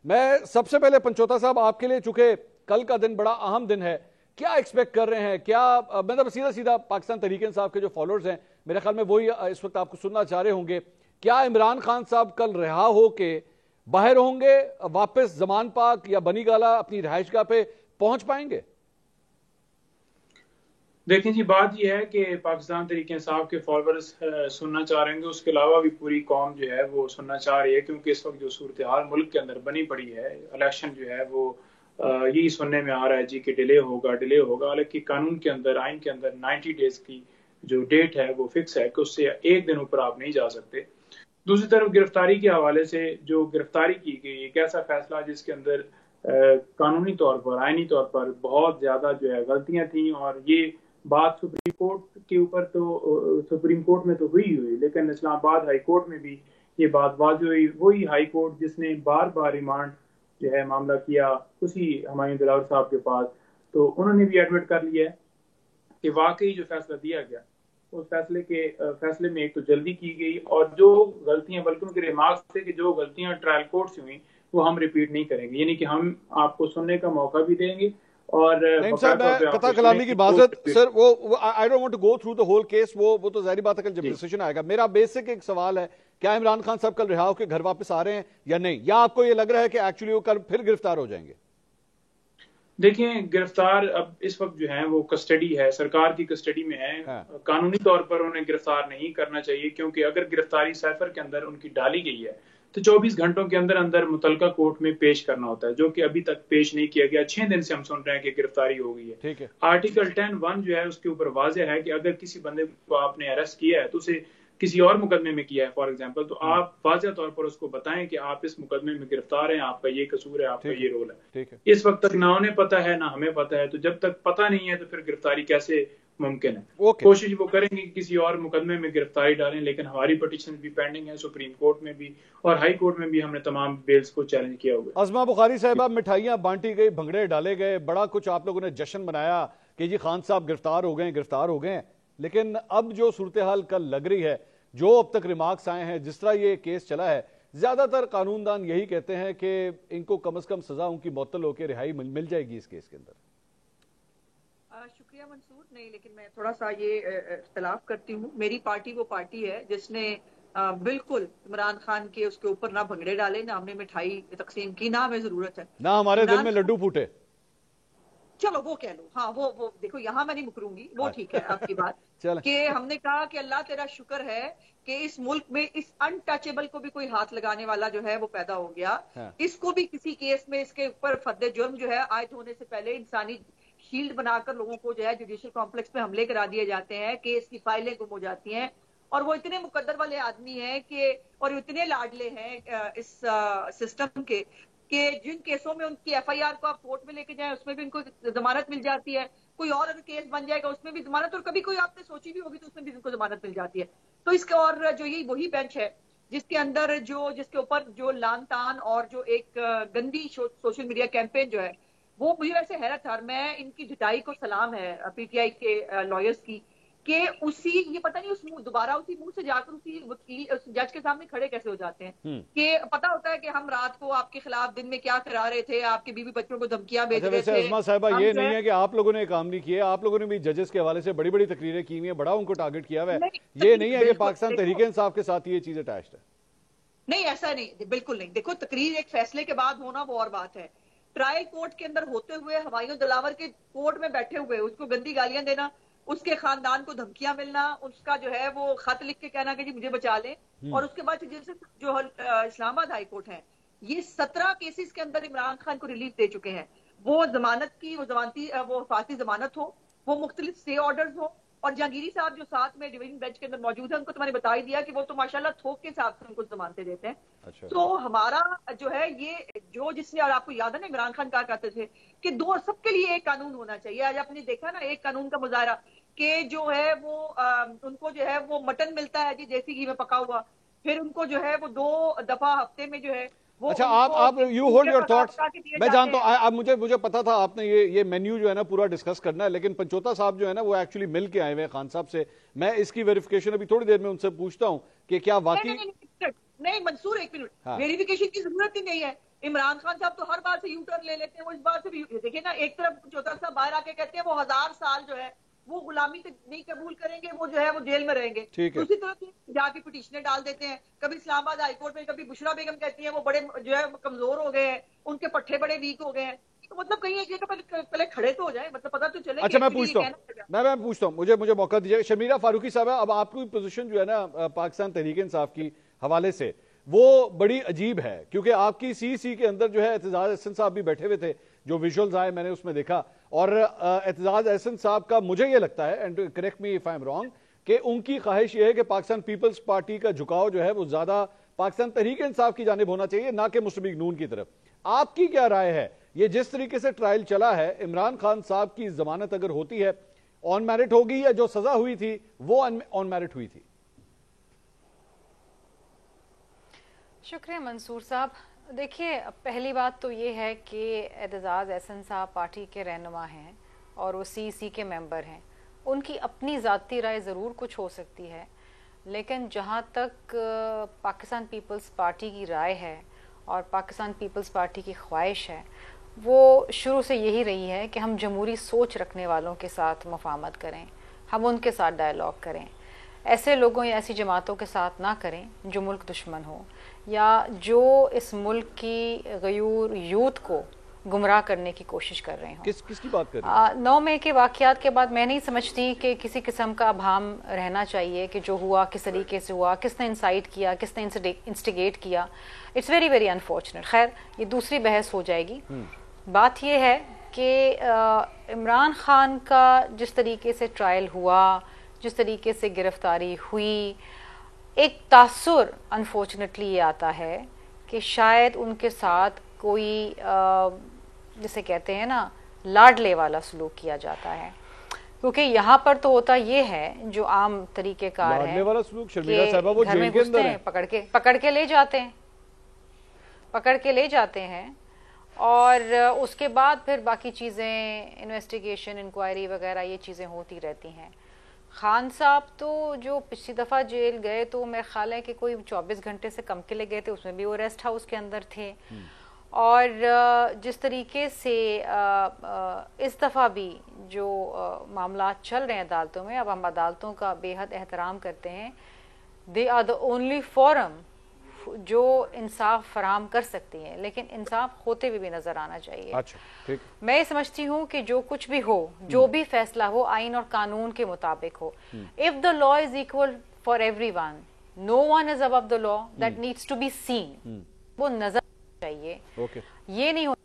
मैं सबसे पहले पंचोता साहब आपके लिए, चूंकि कल का दिन बड़ा अहम दिन है, क्या एक्सपेक्ट कर रहे हैं? क्या मतलब सीधा सीधा पाकिस्तान तहरीक इंसाफ के जो फॉलोअर्स हैं, मेरे ख्याल में वही इस वक्त आपको सुनना चाह रहे होंगे, क्या इमरान खान साहब कल रिहा हो के बाहर होंगे, वापस जमान पाक या बनी गाला अपनी रिहाइशगाह पे पहुंच पाएंगे? देखिए जी, बात यह है कि पाकिस्तान तहरीक इंसाफ के फॉलोअर्स सुनना चाह रहे हैं, उसके अलावा भी पूरी कौम जो है वो सुनना चाह रही है, क्योंकि इस वक्त जो सूरत हाल मुल्क के अंदर बनी पड़ी है, इलेक्शन जो है वो यही सुनने में आ रहा है जी कि डिले होगा। हालांकि कानून के अंदर, आइन के अंदर 90 डेज की जो डेट है वो फिक्स है कि उससे एक दिन ऊपर आप नहीं जा सकते। दूसरी तरफ गिरफ्तारी के हवाले से जो गिरफ्तारी की गई, एक ऐसा फैसला जिसके अंदर कानूनी तौर पर, आइनी तौर पर बहुत ज्यादा जो है गलतियां थी, और ये बात सुप्रीम कोर्ट के ऊपर तो सुप्रीम कोर्ट में तो हुई, लेकिन इस्लामाबाद हाई कोर्ट में भी ये बात वाज़ेह हुई। वही हाई कोर्ट जिसने बार बार रिमांड जो है मामला किया उसी हुमायूं दिलावर साहब के पास, तो उन्होंने भी एडमिट कर लिया है कि वाकई जो फैसला दिया गया उस फैसले में एक तो जल्दी की गई, और जो गलतियां, बल्कि उनके रिमार्क्स थे कि जो गलतियां ट्रायल कोर्ट से हुई वो हम रिपीट नहीं करेंगे, यानी कि हम आपको सुनने का मौका भी देंगे। और नहीं साहब, मैं कथा कलामी की माजरत सर, वो I don't want to go through the whole case, वो तो जाहिर बात है कल जब डिसीजन आएगा। मेरा बेसिक एक सवाल है, क्या इमरान खान साहब कल रिहा होकर घर वापस आ रहे हैं या नहीं, या आपको ये लग रहा है कि एक्चुअली वो कल फिर गिरफ्तार हो जाएंगे? देखिए, गिरफ्तार अब इस वक्त जो है वो कस्टडी है, सरकार की कस्टडी में है। हाँ। कानूनी तौर पर उन्हें गिरफ्तार नहीं करना चाहिए, क्योंकि अगर गिरफ्तारी साइफर के अंदर उनकी डाली गई है तो 24 घंटों के अंदर अंदर मुतलका कोर्ट में पेश करना होता है, जो कि अभी तक पेश नहीं किया गया। 6 दिन से हम सुन रहे हैं कि गिरफ्तारी हो गई है। ठीक है। आर्टिकल 10(1) जो है उसके ऊपर वाज़ेह है कि अगर किसी बंदे को आपने अरेस्ट किया है तो उसे किसी और मुकदमे में किया है फॉर एग्जांपल, तो आप वाज़ेह तौर पर उसको बताएं कि आप इस मुकदमे में गिरफ्तार हैं, आपका ये कसूर है, आपका ये रोल है। इस वक्त तक ना उन्हें पता है ना हमें पता है, तो जब तक पता नहीं है तो फिर गिरफ्तारी कैसे मुमकिन है? कोशिश वो करेंगे किसी और मुकदमे में गिरफ्तारी डालें, लेकिन हमारी पिटीशन भी पेंडिंग है सुप्रीम कोर्ट में भी, और हाई कोर्ट में भी हमने तमाम बेल्स को चैलेंज किया हुआ है। अज़मा बुखारी साहिबा, मिठाइयां बांटी गई, भंगड़े डाले गए, बड़ा कुछ आप लोगों ने जश्न मनाया कि जी खान साहब गिरफ्तार हो गए, लेकिन अब जो सूरत हाल कल लग रही है, जो अब तक रिमार्क्स आए हैं, जिस तरह ये केस चला है, ज्यादातर कानूनदान यही कहते हैं कि इनको कम से कम सजा उनकी मुअत्तल होकर रिहाई मिल जाएगी इस केस के अंदर। शुक्रिया मंसूर। नहीं, लेकिन मैं थोड़ा सा ये इख्तलाफ करती हूँ। मेरी पार्टी वो पार्टी है जिसने बिल्कुल इमरान खान के उसके ऊपर ना भंगड़े डाले, ना हमने मिठाई तकसीम की, ना हमें जरूरत है, ना हमारे दिल में लड्डू फूटे। चलो वो कह लो, हाँ वो देखो, यहाँ मैं नहीं मुकरूंगी, वो ठीक है आपकी बात कि हमने कहा कि अल्लाह तेरा शुक्र है कि इस मुल्क में इस अनटचेबल को भी कोई हाथ लगाने वाला जो है वो पैदा हो गया। इसको भी किसी केस में इसके ऊपर फर्द जुर्म जो है आयद होने से पहले इंसानी शील्ड बनाकर लोगों को जो है जुडिशियल कॉम्प्लेक्स में हमले करा दिए जाते हैं, केस की फाइलें गुम हो जाती हैं, और वो इतने मुकद्दर वाले आदमी हैं कि, और इतने लाडले हैं इस सिस्टम के, कि जिन केसों में उनकी एफआईआर को आप कोर्ट में लेके जाएं उसमें भी उनको जमानत मिल जाती है, कोई और अगर केस बन जाएगा उसमें भी जमानत, और कभी कोई आपने सोची भी होगी तो उसमें भी उनको जमानत मिल जाती है। तो इसके, और जो यही वही बेंच है जिसके अंदर जिसके ऊपर जो लान तान और जो एक गंदी सोशल मीडिया कैंपेन जो है, वो मुझे वैसे हैरत था। मैं इनकी ढिठाई को सलाम है पीटीआई के लॉयर्स की, कि ये पता नहीं उस दोबारा उसी मुंह से जाकर उसी वकील, उस जज के सामने खड़े कैसे हो जाते हैं कि पता होता है कि हम रात को आपके खिलाफ दिन में क्या करा रहे थे, आपके बीवी बच्चों को धमकियां भेज रहे थे। अज़मा साहिबा, ये नहीं है कि आप लोगों ने काम नहीं किया, आप लोगों ने भी जजेस के हवाले से बड़ी बड़ी तकरीरें की हुई है, बड़ा उनको टारगेट किया हुआ है। ये नहीं है कि पाकिस्तान तहरीक इंसाफ के साथ ये चीज अटैच्ड है। नहीं, ऐसा नहीं, बिल्कुल नहीं। देखो, तकरीर एक फैसले के बाद होना वो और बात है, ट्रायल कोर्ट के अंदर होते हुए हुमायूं दिलावर के कोर्ट में बैठे हुए उसको गंदी गालियां देना, उसके खानदान को धमकियां मिलना, उसका जो है वो खत लिख के कहना कि जी मुझे बचा लें, और उसके बाद जैसे जो इस्लामाबाद हाई कोर्ट है, ये 17 केसेस के अंदर इमरान खान को रिलीफ दे चुके हैं। वो जमानत की, वो फांसी जमानत हो, वो मुख्तलिफ स्टे ऑर्डर्स हो, और जहांगीरी साहब जो साथ में डिवीजन बेंच के अंदर मौजूद है, उनको तुम्हारे बता ही दिया कि वो तो माशाल्लाह थोक के हिसाब से उनको जमानतें देते हैं। अच्छा। तो हमारा जो है ये जिसने, और आपको याद है ना इमरान खान कहा करते थे कि दो सबके लिए एक कानून होना चाहिए। आज आपने देखा ना एक कानून का मुजाहरा कि जो है वो उनको जो है वो मटन मिलता है जी देसी घी में पका हुआ, फिर उनको जो है वो 2 दफा हफ्ते में जो है। अच्छा, आप यू होल्ड योर थॉट्स। मैं जानता हूँ, आप मुझे पता था आपने ये मेन्यू जो है ना पूरा डिस्कस करना है, लेकिन पंचोता साहब जो है ना वो एक्चुअली मिल के आए हुए खान साहब से। मैं इसकी वेरिफिकेशन अभी थोड़ी देर में उनसे पूछता हूँ कि क्या वाकई। नहीं मंसूर, एक मिनट, वेरिफिकेशन की जरूरत ही नहीं है। इमरान खान साहब तो हर बार से यू टर्न ले लेते हैं, वो इस बार से भी देखिए ना, एक तरफ पंचोता साहब बाहर आके कहते हैं वो 1000 साल जो है वो गुलामी नहीं कबूल करेंगे, वो जो है वो जेल में रहेंगे। दूसरी तरफ जाके पिटीशनें डाल देते हैं, कभी इस्लामाबाद हाईकोर्ट में, कभी बुशरा बेगम कहती है वो बड़े जो है कमजोर हो गए हैं, उनके पट्टे बड़े वीक हो गए हैं। तो मतलब कहीं एक जगह पहले खड़े तो हो जाए, मतलब पता तो चले। अच्छा, मैं पूछता हूँ, मुझे मौका दीजिए। शर्मिला फारूकी साहब, अब आपकी पोजीशन जो है ना पाकिस्तान तहरीक इंसाफ की हवाले से वो बड़ी अजीब है, क्योंकि आपकी सीसी के अंदर जो है एतजाज अहसन साहब भी बैठे हुए थे, जो विजुअल्स आए मैंने उसमें देखा, और एतजाज अहसन साहब का मुझे ये लगता है, and correct me if I am wrong, कि उनकी ख्वाहिश ये है कि पाकिस्तान पीपल्स पार्टी का झुकाव जो है वो ज्यादा पाकिस्तान तहरीक इंसाफ की जानिब होना चाहिए, ना कि मुस्लिम लीग नून की तरफ। आपकी क्या राय है? ये जिस तरीके से ट्रायल चला है, इमरान खान साहब की जमानत अगर होती है ऑन मेरिट होगी, या जो सजा हुई थी वो ऑन मेरिट हुई थी? शुक्रिया मंसूर साहब। देखिए, पहली बात तो ये है कि एतजाज अहसन साहब पार्टी के रहनुमा हैं और वो सीसी के मेंबर हैं, उनकी अपनी ज़ाती राय ज़रूर कुछ हो सकती है, लेकिन जहाँ तक पाकिस्तान पीपल्स पार्टी की राय है और पाकिस्तान पीपल्स पार्टी की ख्वाहिश है, वो शुरू से यही रही है कि हम जमहूरी सोच रखने वालों के साथ मुफाहमत करें, हम उनके साथ डायलॉग करें, ऐसे लोगों या ऐसी जमातों के साथ ना करें जो मुल्क दुश्मन हो या जो इस मुल्क की गयूर यूथ को गुमराह करने की कोशिश कर रहे हो। किसकी बात कर रहे हैं? 9 मई के वाक़यात के बाद मैं नहीं समझती कि किसी किस्म का अभाम रहना चाहिए कि जो हुआ किस तरीके से हुआ, किसने इंसाइट किया, किसने इंस्टिगेट किया। It's very very unfortunate. खैर, ये दूसरी बहस हो जाएगी। बात यह है कि इमरान खान का जिस तरीके से ट्रायल हुआ, जिस तरीके से गिरफ्तारी हुई, एक तासुर अनफॉर्चुनेटली ये आता है कि शायद उनके साथ कोई जिसे कहते हैं ना लाडले वाला सलूक किया जाता है, क्योंकि यहाँ पर तो होता ये है जो आम तरीकेकार है, वाला सलूक, शर्मिला साहबा वो जेल के अंदर है, पकड़ के ले जाते हैं और उसके बाद फिर बाकी चीज़ें इन्वेस्टिगेशन, इंक्वायरी वगैरह ये चीज़ें होती रहती हैं। खान साहब तो जो पिछली दफ़ा जेल गए तो मेरे ख्याल है कि कोई 24 घंटे से कम के लिए गए थे, उसमें भी वो रेस्ट हाउस के अंदर थे। और जिस तरीके से इस दफ़ा भी जो मामला चल रहे हैं अदालतों में, अब हम अदालतों का बेहद एहतराम करते हैं, they are the only forum जो इंसाफ फराहम कर सकती है, लेकिन इंसाफ होते हुए भी नजर आना चाहिए। अच्छा, ठीक। मैं ये समझती हूँ कि जो कुछ भी हो, जो भी फैसला हो, आइन और कानून के मुताबिक हो। If the law is equal for everyone, no one is above the law, that needs to be seen, वो नजर चाहिए। Okay. ये नहीं हो